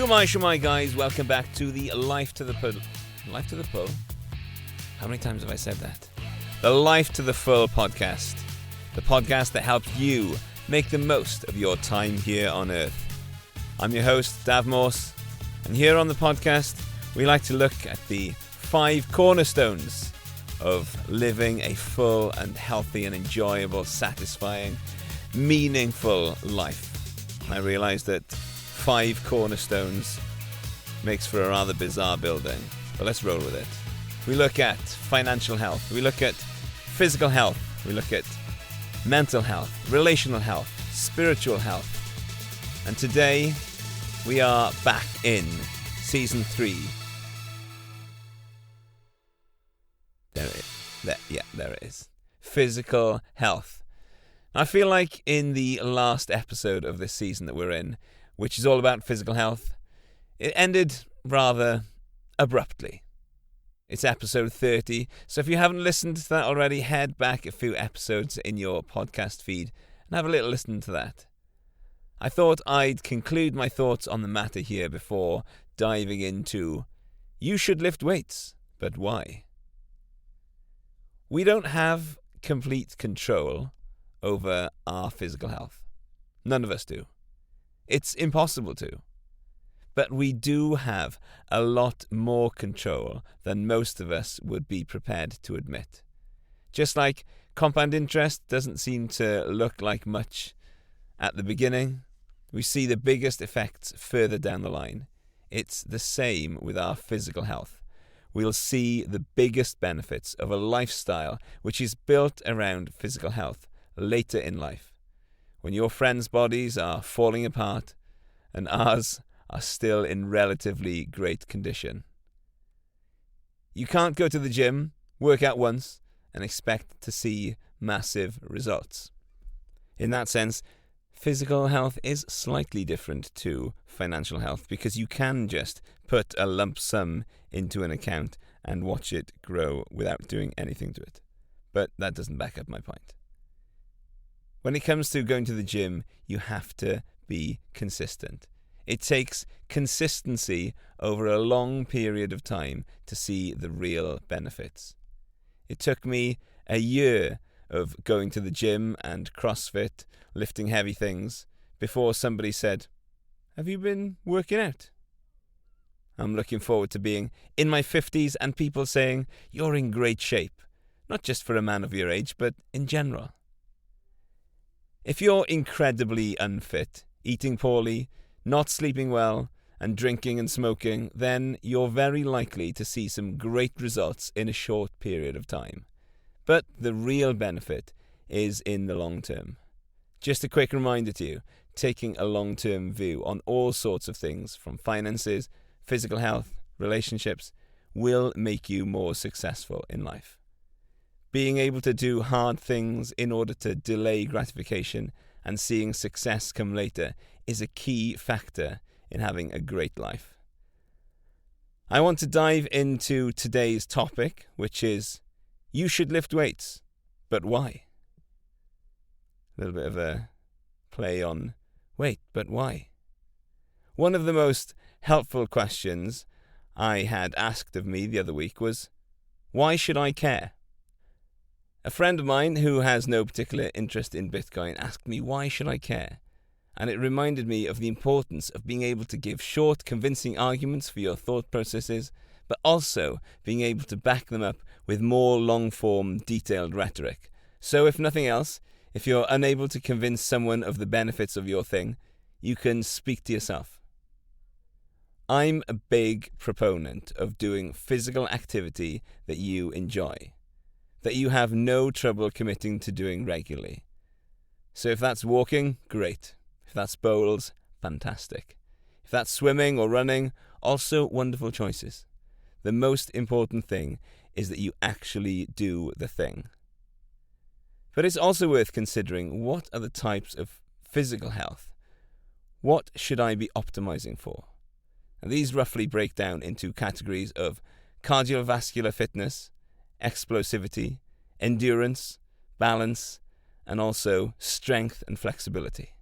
Shumai, guys. Welcome back to the Life to the Pull. Life to the Pull? How many times have I said that? The Life to the Full podcast. The podcast that helps you make the most of your time here on Earth. I'm your host, Dafydd Morse, and here on the podcast, we like to look at the 5 cornerstones of living a full and healthy and enjoyable, satisfying, meaningful life. And I realise that 5 cornerstones makes for a rather bizarre building, but let's roll with it. We look at financial health, we look at physical health, we look at mental health, relational health, spiritual health. And today we are back in season 3. There it is. Physical health. I feel like in the last episode of this season that we're in, which is all about physical health, it ended rather abruptly. It's episode 30, so if you haven't listened to that already, head back a few episodes in your podcast feed and have a little listen to that. I thought I'd conclude my thoughts on the matter here before diving into you should lift weights, but why? We don't have complete control over our physical health. None of us do. It's impossible to. But we do have a lot more control than most of us would be prepared to admit. Just like compound interest doesn't seem to look like much at the beginning, we see the biggest effects further down the line. It's the same with our physical health. We'll see the biggest benefits of a lifestyle which is built around physical health later in life, when your friends' bodies are falling apart and ours are still in relatively great condition. You can't go to the gym, work out once, and expect to see massive results. In that sense, physical health is slightly different to financial health because you can just put a lump sum into an account and watch it grow without doing anything to it. But that doesn't back up my point. When it comes to going to the gym, you have to be consistent. It takes consistency over a long period of time to see the real benefits. It took me a year of going to the gym and CrossFit, lifting heavy things, before somebody said, "Have you been working out?" I'm looking forward to being in my 50s and people saying, "You're in great shape," not just for a man of your age, but in general. If you're incredibly unfit, eating poorly, not sleeping well, and drinking and smoking, then you're very likely to see some great results in a short period of time. But the real benefit is in the long term. Just a quick reminder to you, taking a long-term view on all sorts of things from finances, physical health, relationships, will make you more successful in life. Being able to do hard things in order to delay gratification and seeing success come later is a key factor in having a great life. I want to dive into today's topic, which is you should lift weights, but why? A little bit of a play on wait, but why? One of the most helpful questions I had asked of me the other week was, why should I care? A friend of mine who has no particular interest in Bitcoin asked me, why should I care? And it reminded me of the importance of being able to give short, convincing arguments for your thought processes, but also being able to back them up with more long-form, detailed rhetoric. So if nothing else, if you're unable to convince someone of the benefits of your thing, you can speak to yourself. I'm a big proponent of doing physical activity that you enjoy, that you have no trouble committing to doing regularly. So if that's walking, great. If that's bowls, fantastic. If that's swimming or running, also wonderful choices. The most important thing is that you actually do the thing. But it's also worth considering, what are the types of physical health? What should I be optimizing for? And these roughly break down into categories of cardiovascular fitness, explosivity, endurance, balance, and also strength and flexibility.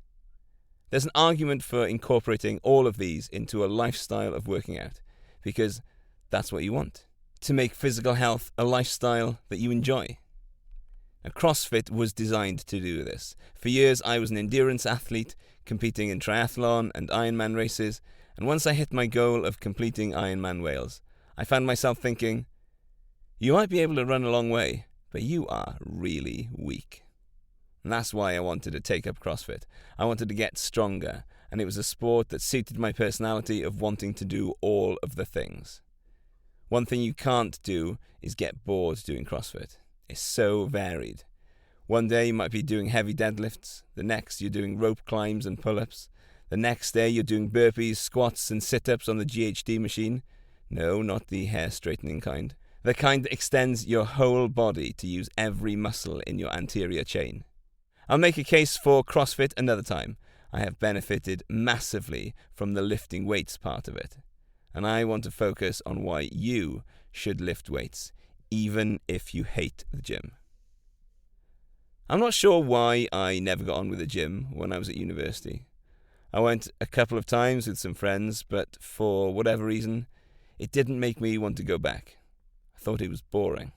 There's an argument for incorporating all of these into a lifestyle of working out, because that's what you want, to make physical health a lifestyle that you enjoy. Now, CrossFit was designed to do this. For years, I was an endurance athlete, competing in triathlon and Ironman races, and once I hit my goal of completing Ironman Wales, I found myself thinking, you might be able to run a long way, but you are really weak. And that's why I wanted to take up CrossFit. I wanted to get stronger, and it was a sport that suited my personality of wanting to do all of the things. One thing you can't do is get bored doing CrossFit. It's so varied. One day you might be doing heavy deadlifts, the next you're doing rope climbs and pull-ups, the next day you're doing burpees, squats and sit-ups on the GHD machine. No, not the hair straightening kind. The kind that extends your whole body to use every muscle in your anterior chain. I'll make a case for CrossFit another time. I have benefited massively from the lifting weights part of it. And I want to focus on why you should lift weights, even if you hate the gym. I'm not sure why I never got on with the gym when I was at university. I went a couple of times with some friends, but for whatever reason, it didn't make me want to go back. I thought it was boring.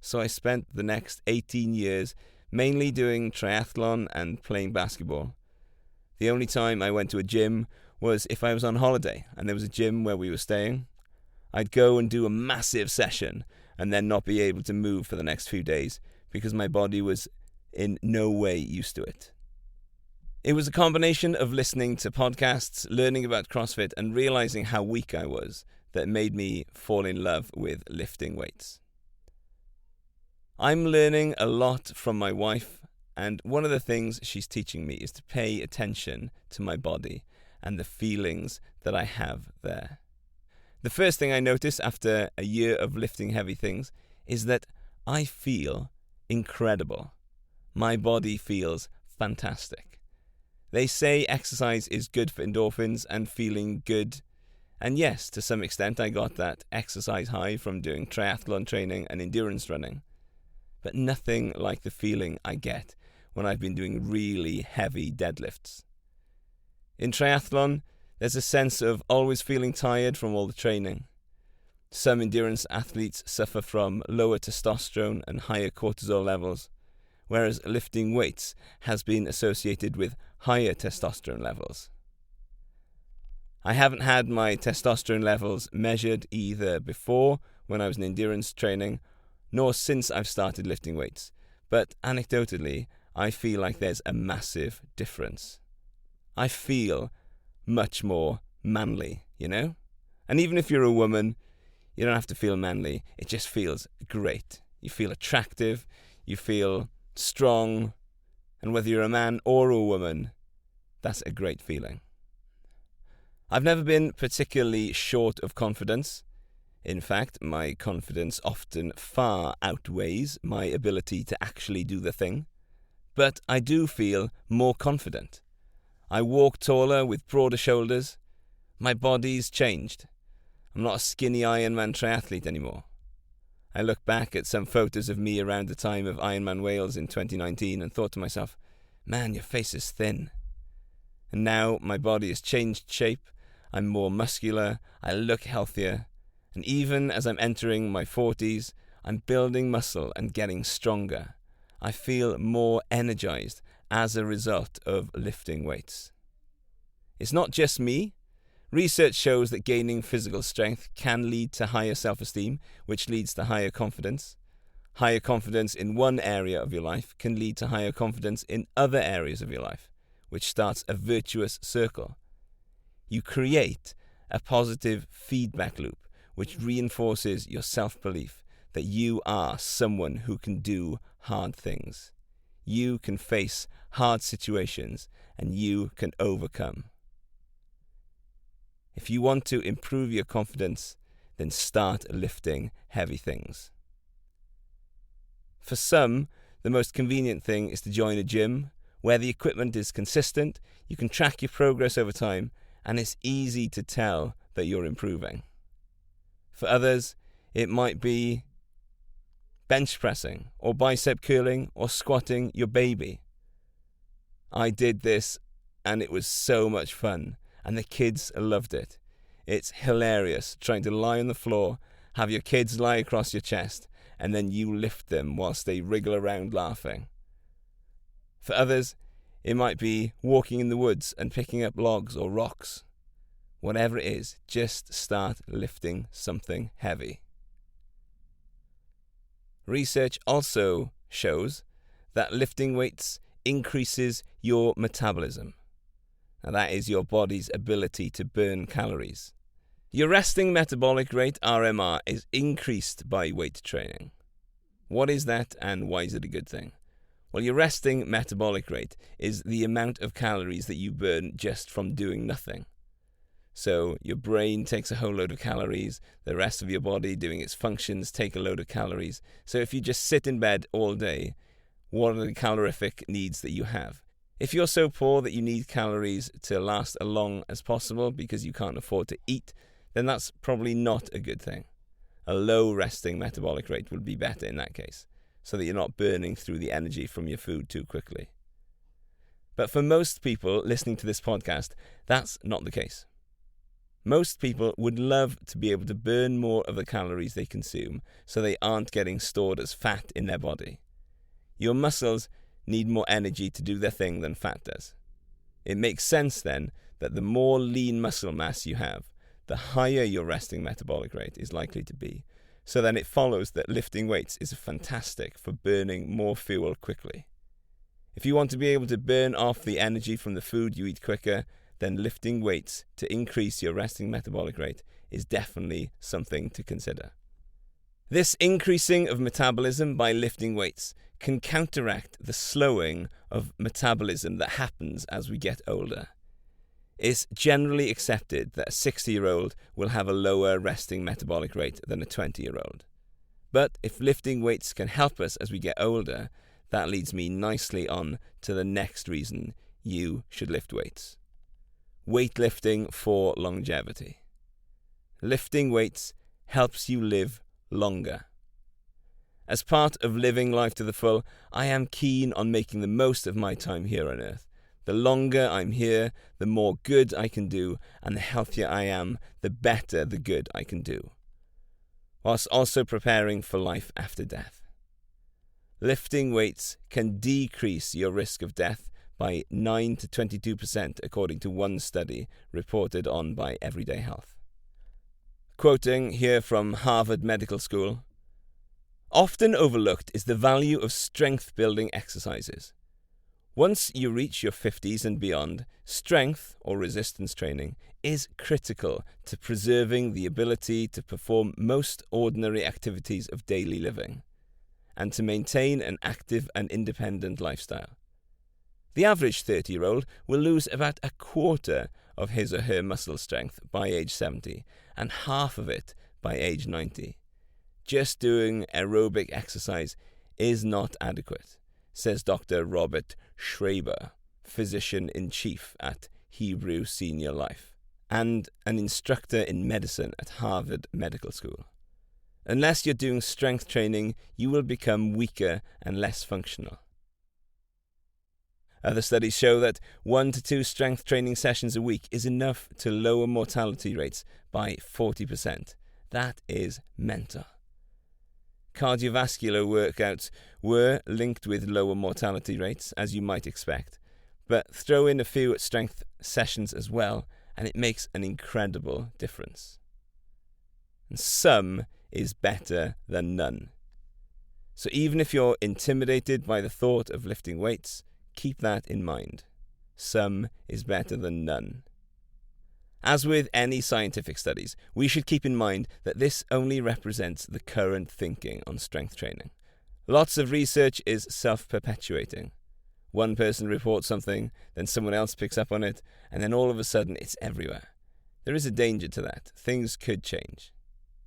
So I spent the next 18 years mainly doing triathlon and playing basketball. The only time I went to a gym was if I was on holiday and there was a gym where we were staying. I'd go and do a massive session and then not be able to move for the next few days because my body was in no way used to it. It was a combination of listening to podcasts, learning about CrossFit, and realizing how weak I was that made me fall in love with lifting weights. I'm learning a lot from my wife, and one of the things she's teaching me is to pay attention to my body and the feelings that I have there. The first thing I notice after a year of lifting heavy things is that I feel incredible. My body feels fantastic. They say exercise is good for endorphins and feeling good. And yes, to some extent I got that exercise high from doing triathlon training and endurance running. But nothing like the feeling I get when I've been doing really heavy deadlifts. In triathlon, there's a sense of always feeling tired from all the training. Some endurance athletes suffer from lower testosterone and higher cortisol levels, whereas lifting weights has been associated with higher testosterone levels. I haven't had my testosterone levels measured either before when I was in endurance training, nor since I've started lifting weights, but anecdotally, I feel like there's a massive difference. I feel much more manly, you know? And even if you're a woman, you don't have to feel manly. It just feels great. You feel attractive, you feel strong, and whether you're a man or a woman, that's a great feeling. I've never been particularly short of confidence. In fact, my confidence often far outweighs my ability to actually do the thing. But I do feel more confident. I walk taller with broader shoulders. My body's changed. I'm not a skinny Ironman triathlete anymore. I look back at some photos of me around the time of Ironman Wales in 2019 and thought to myself, man, your face is thin. And now my body has changed shape. I'm more muscular. I look healthier. And even as I'm entering my 40s, I'm building muscle and getting stronger. I feel more energized as a result of lifting weights. It's not just me. Research shows that gaining physical strength can lead to higher self-esteem, which leads to higher confidence. Higher confidence in one area of your life can lead to higher confidence in other areas of your life, which starts a virtuous circle. You create a positive feedback loop, which reinforces your self-belief that you are someone who can do hard things. You can face hard situations and you can overcome. If you want to improve your confidence, then start lifting heavy things. For some, the most convenient thing is to join a gym where the equipment is consistent, you can track your progress over time, and it's easy to tell that you're improving. For others, it might be bench pressing or bicep curling or squatting your baby. I did this and it was so much fun, and the kids loved it. It's hilarious trying to lie on the floor, have your kids lie across your chest, and then you lift them whilst they wriggle around laughing. For others, it might be walking in the woods and picking up logs or rocks. Whatever it is, just start lifting something heavy. Research also shows that lifting weights increases your metabolism. Now, that is your body's ability to burn calories. Your resting metabolic rate, RMR, is increased by weight training. What is that, and why is it a good thing? Well, your resting metabolic rate is the amount of calories that you burn just from doing nothing. So your brain takes a whole load of calories, the rest of your body doing its functions take a load of calories. So if you just sit in bed all day, what are the calorific needs that you have? If you're so poor that you need calories to last as long as possible because you can't afford to eat, then that's probably not a good thing. A low resting metabolic rate would be better in that case, so that you're not burning through the energy from your food too quickly. But for most people listening to this podcast, that's not the case. Most people would love to be able to burn more of the calories they consume so they aren't getting stored as fat in their body. Your muscles need more energy to do their thing than fat does. It makes sense then that the more lean muscle mass you have, the higher your resting metabolic rate is likely to be. So then it follows that lifting weights is fantastic for burning more fuel quickly. If you want to be able to burn off the energy from the food you eat quicker, then lifting weights to increase your resting metabolic rate is definitely something to consider. This increasing of metabolism by lifting weights can counteract the slowing of metabolism that happens as we get older. It's generally accepted that a 60-year-old will have a lower resting metabolic rate than a 20-year-old. But if lifting weights can help us as we get older, that leads me nicely on to the next reason you should lift weights. Weightlifting for longevity. Lifting weights helps you live longer. As part of living life to the full, I am keen on making the most of my time here on Earth. The longer I'm here, the more good I can do, and the healthier I am, the better the good I can do, whilst also preparing for life after death. Lifting weights can decrease your risk of death by 9 to 22%, according to one study reported on by Everyday Health. Quoting here from Harvard Medical School, "Often overlooked is the value of strength-building exercises. Once you reach your 50s and beyond, strength or resistance training is critical to preserving the ability to perform most ordinary activities of daily living and to maintain an active and independent lifestyle. The average 30-year-old will lose about a quarter of his or her muscle strength by age 70 and half of it by age 90. Just doing aerobic exercise is not adequate," says Dr. Robert Schreiber, physician-in-chief at Hebrew Senior Life, and an instructor in medicine at Harvard Medical School. "Unless you're doing strength training, you will become weaker and less functional." Other studies show that 1 to 2 strength training sessions a week is enough to lower mortality rates by 40%. That is mental. Cardiovascular workouts were linked with lower mortality rates, as you might expect, but throw in a few strength sessions as well, and it makes an incredible difference. And some is better than none. So even if you're intimidated by the thought of lifting weights, keep that in mind. Some is better than none. As with any scientific studies, we should keep in mind that this only represents the current thinking on strength training. Lots of research is self-perpetuating. One person reports something, then someone else picks up on it, and then all of a sudden it's everywhere. There is a danger to that. Things could change.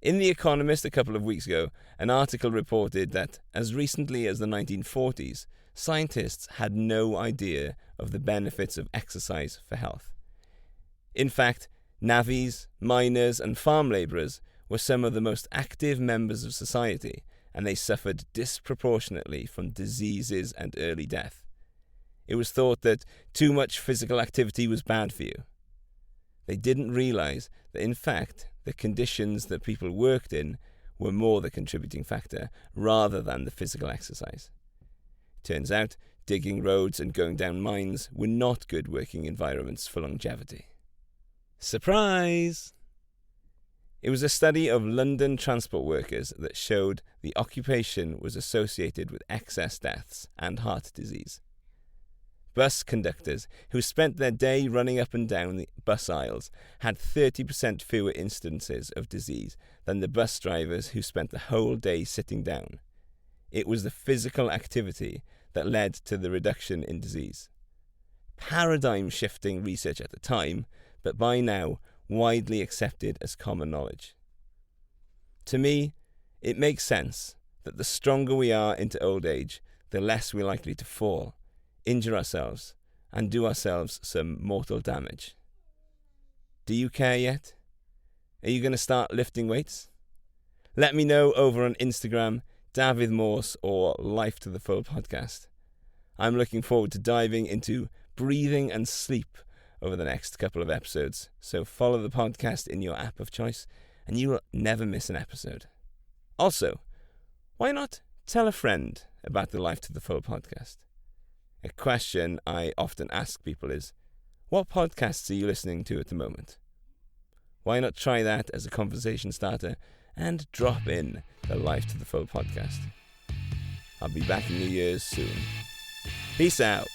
In The Economist a couple of weeks ago, an article reported that as recently as the 1940s, scientists had no idea of the benefits of exercise for health. In fact, navvies, miners, and farm labourers were some of the most active members of society, and they suffered disproportionately from diseases and early death. It was thought that too much physical activity was bad for you. They didn't realise that in fact the conditions that people worked in were more the contributing factor rather than the physical exercise. Turns out digging roads and going down mines were not good working environments for longevity. Surprise! It was a study of London transport workers that showed the occupation was associated with excess deaths and heart disease. Bus conductors who spent their day running up and down the bus aisles had 30% fewer instances of disease than the bus drivers who spent the whole day sitting down. It was the physical activity that led to the reduction in disease. Paradigm-shifting research at the time, but by now widely accepted as common knowledge. To me, it makes sense that the stronger we are into old age, the less we're likely to fall, injure ourselves, and do ourselves some mortal damage. Do you care yet? Are you going to start lifting weights? Let me know over on Instagram, Dafydd Morse, or Life to the Full podcast. I'm looking forward to diving into breathing and sleep over the next couple of episodes, so follow the podcast in your app of choice and you will never miss an episode. Also, why not tell a friend about the Life to the Full podcast? A question I often ask people is, what podcasts are you listening to at the moment? Why not try that as a conversation starter and drop in the Life to the Full podcast? I'll be back in New Year's soon. Peace out.